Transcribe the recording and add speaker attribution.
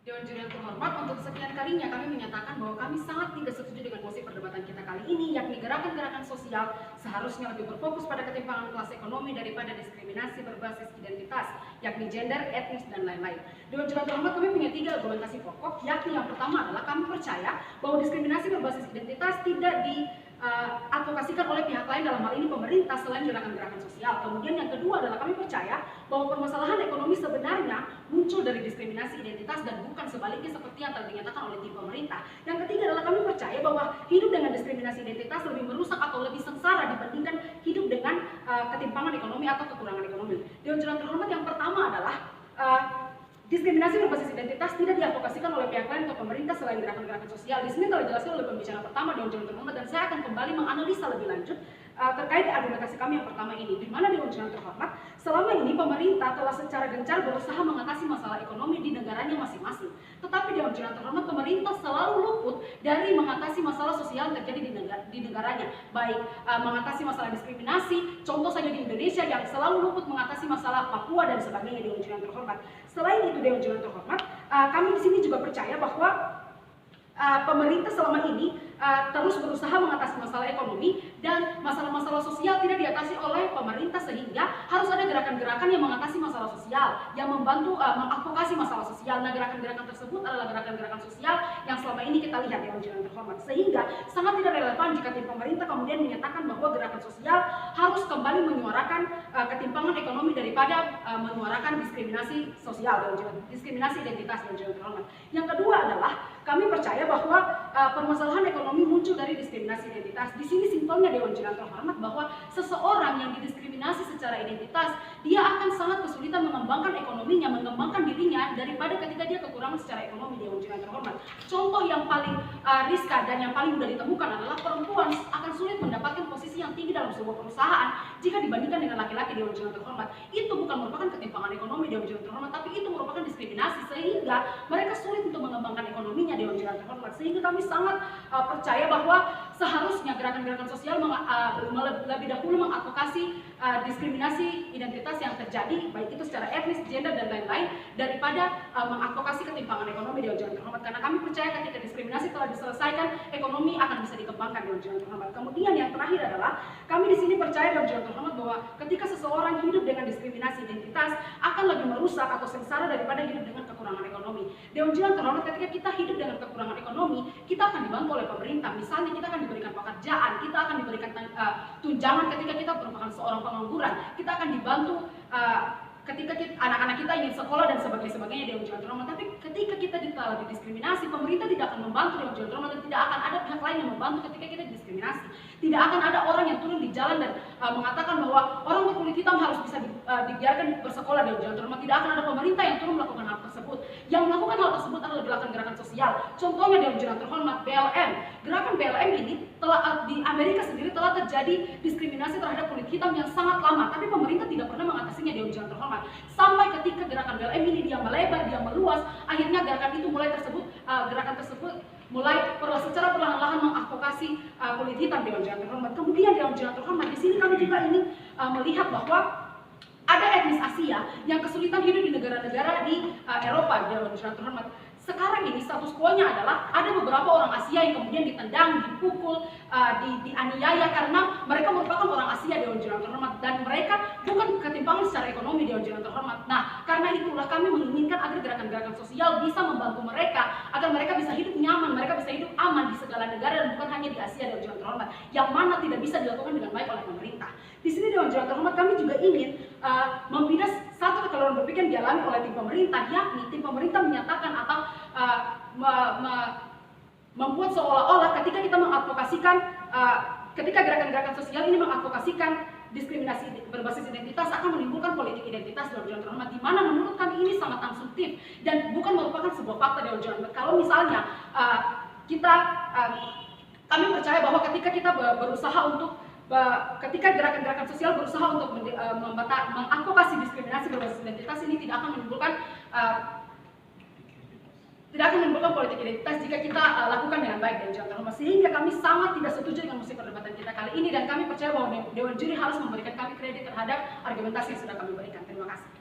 Speaker 1: Dewan Juri yang terhormat, untuk sekian kalinya kami menyatakan bahwa kami sangat tidak setuju dengan mosi perdebatan kita kali ini, yakni gerakan-gerakan sosial seharusnya lebih berfokus pada ketimpangan kelas ekonomi daripada diskriminasi berbasis identitas, yakni gender, etnis, dan lain-lain. Dewan Juri yang terhormat, kami punya 3 argumentasi pokok, yakni yang pertama adalah kami percaya bahwa diskriminasi berbasis identitas tidak diadvokasikan oleh pihak lain, dalam hal ini pemerintah, selain gerakan-gerakan sosial. Kemudian yang kedua adalah kami percaya bahwa permasalahan ekonomi sebenarnya muncul dari diskriminasi identitas dan bukan sebaliknya seperti yang telah dinyatakan oleh tim pemerintah. Yang ketiga adalah kami percaya bahwa hidup dengan diskriminasi identitas lebih merusak atau lebih sengsara dibandingkan hidup dengan ketimpangan ekonomi atau kekurangan ekonomi. Dewan Juri yang terhormat, yang pertama adalah diskriminasi berbasis identitas tidak diadvokasikan oleh pihak lain atau pemerintah selain gerakan-gerakan sosial. Di sini telah dijelaskan oleh pembicara pertama Dewan Juri yang terhormat, dan saya akan kembali menganalisa lebih lanjut terkait argumentasi kami yang pertama ini, di mana Dewan Juri yang terhormat, selama ini pemerintah telah secara gencar berusaha mengatasi masalah ekonomi di negaranya masing-masing. Tetapi Dewan Juri yang terhormat, pemerintah selalu luput dari mengatasi masalah sosial yang terjadi di negaranya, baik mengatasi masalah diskriminasi, contoh saja di Indonesia yang selalu luput mengatasi masalah Papua dan sebagainya. Dewan Juri yang terhormat, selain itu Dewan Juri yang terhormat, kami di sini juga percaya bahwa pemerintah selama ini terus berusaha mengatasi masalah ekonomi dan masalah-masalah sosial tidak diatasi oleh pemerintah, sehingga harus ada gerakan-gerakan yang mengatasi masalah sosial, yang membantu mengadvokasi masalah sosial. Nah, gerakan-gerakan tersebut adalah gerakan-gerakan sosial yang selama ini kita lihat Dewan Juri yang terhormat, sehingga sangat tidak relevan jika tim pemerintah kemudian menyatakan bahwa gerakan sosial harus kembali menyuarakan ketimpangan ekonomi daripada menyuarakan diskriminasi sosial, diskriminasi identitas. Dewan Juri yang terhormat, yang kedua adalah kami percaya bahwa permasalahan ekonomi muncul dari diskriminasi identitas. Di sini simpelnya Dewan Juri yang terhormat, bahwa seseorang yang didiskriminasi secara identitas, dia akan sangat kesulitan mengembangkan ekonominya, mengembangkan dirinya daripada ketika dia kekurangan secara ekonomi. Dewan Juri yang terhormat, contoh yang paling riskan dan yang paling mudah ditemukan adalah perempuan akan sulit mendapatkan posisi yang tinggi dalam sebuah perusahaan jika dibandingkan dengan laki-laki. Dewan Juri yang terhormat, itu bukan merupakan ketimpangan ekonomi Dewan Juri yang terhormat, tapi itu merupakan diskriminasi, sehingga mereka sulit untuk mengembangkan ekonominya. Dewan Juri yang terhormat, sehingga kami sangat percaya bahwa seharusnya gerakan-gerakan sosial lebih dahulu mengadvokasi diskriminasi identitas yang terjadi, baik itu secara etnis, gender, dan lain-lain, daripada mengadvokasi ketimpangan ekonomi. Dewan Juri yang terhormat, karena kami percaya ketika diskriminasi telah diselesaikan, ekonomi akan bisa dikembangkan. Dewan Juri yang terhormat, kemudian yang terakhir adalah kami di sini percaya Dewan Juri yang terhormat bahwa ketika seseorang hidup dengan diskriminasi identitas akan lebih merusak atau sengsara daripada hidup dengan kekurangan ekonomi. Dewan Juri yang terhormat, ketika kita hidup dengan kekurangan ekonomi, kita akan dibantu oleh pemerintah. Misalnya kita akan diberikan pekerjaan, kita akan diberikan tunjangan ketika kita merupakan seorang pengangguran, kita akan dibantu ketika anak-anak kita ingin sekolah dan sebagainya. Dewan Juri yang terhormat, tapi ketika kita telah didiskriminasi, pemerintah tidak akan membantu. Dewan Juri yang terhormat, dan tidak akan ada pihak lain yang membantu ketika kita didiskriminasi. Tidak akan ada orang yang turun di jalan dan mengatakan bahwa orang berkulit hitam harus bisa dibiarkan bersekolah. Dewan Juri yang terhormat, tidak akan ada pemerintah yang turun melakukan hal tersebut. Yang melakukan hal tersebut adalah gerakan-gerakan sosial. Contohnya Dewan Juri yang terhormat, BLM. Gerakan BLM ini telah di Amerika sendiri telah terjadi diskriminasi terhadap kulit hitam yang sangat lama, tapi pemerintah tidak pernah mengatasinya. Dewan Juri yang terhormat, sampai ketika gerakan BLM ini dia melebar, dia meluas, akhirnya gerakan tersebut mulai secara perlahan-lahan mengadvokasi kulit hitam. Dewan Juri yang terhormat, kemudian Dewan Juri yang terhormat, di sini kami juga ingin melihat bahwa ada etnis Asia yang kesulitan hidup di negara-negara di Eropa. Dewan Juri yang terhormat, sekarang ini status quo-nya adalah ada beberapa orang Asia yang kemudian ditendang, dipukul, dianiaya karena mereka merupakan orang Asia. Dewan Juri yang terhormat, dan mereka bukan ketimpangan secara ekonomi. Dewan Juri yang terhormat, nah karena itulah kami menginginkan agar gerakan-gerakan sosial bisa membantu mereka agar mereka bisa hidup nyaman, mereka bisa hidup aman di segala negara dan bukan hanya di Asia. Dewan Juri yang terhormat, yang mana tidak bisa dilakukan dengan baik oleh pemerintah. Di sini Dewan Juri yang terhormat, kami juga ingin membidas satu kekeliruan berpikir yang dialami oleh tim pemerintah, yakni tim pemerintah menyatakan atau membuat seolah-olah ketika kita mengadvokasikan, ketika gerakan-gerakan sosial ini mengadvokasikan diskriminasi berbasis identitas akan menimbulkan politik identitas. Dewan Juri yang terhormat, di mana menurut kami ini sangat asumtif dan bukan merupakan sebuah fakta. Dewan Juri yang terhormat, kalau misalnya kami percaya bahwa ketika kita berusaha untuk ketika gerakan-gerakan sosial berusaha untuk mengadvokasi diskriminasi berbasis identitas, ini tidak akan menimbulkan politik identitas jika kita lakukan dengan baik. Dewan Juri yang terhormat, sehingga kami sangat tidak setuju dengan mosi perdebatan kita kali ini, dan kami percaya bahwa Dewan Juri harus memberikan kami kredit terhadap argumentasi yang sudah kami berikan. Terima kasih.